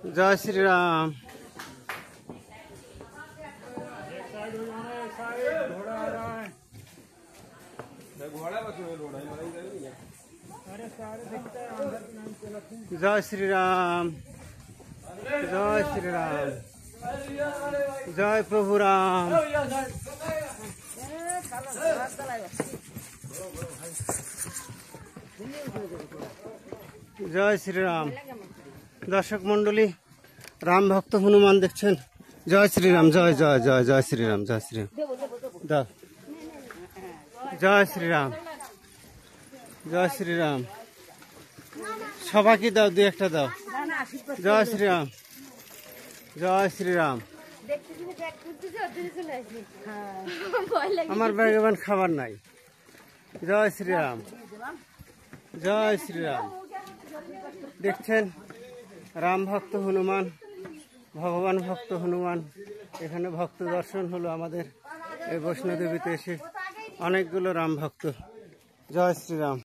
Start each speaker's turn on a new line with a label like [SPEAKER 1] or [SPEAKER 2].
[SPEAKER 1] जय श्री राम। जय श्री राम, जय श्री राम, जय प्रभु राम। जय श्री राम। दर्शक मंडली राम भक्त हनुमान देखছেন। जय श्री राम, जय जय जय जय श्री राम, जय श्री राम, जय श्री राम, जय श्री राम। সবাইকে দাও, দুই একটা দাও। জয় শ্রী রাম, জয় শ্রী রাম। আমার ব্যাগে খাবার নাই। জয় শ্রী রাম, জয় শ্রী রাম। দেখছেন রাম ভক্ত হনুমান, ভগবান ভক্ত হনুমান। এখানে ভক্ত দর্শন হলো আমাদের এই বৈষ্ণোদেবীতে এসে অনেকগুলো রাম ভক্ত। জয় শ্রী রাম।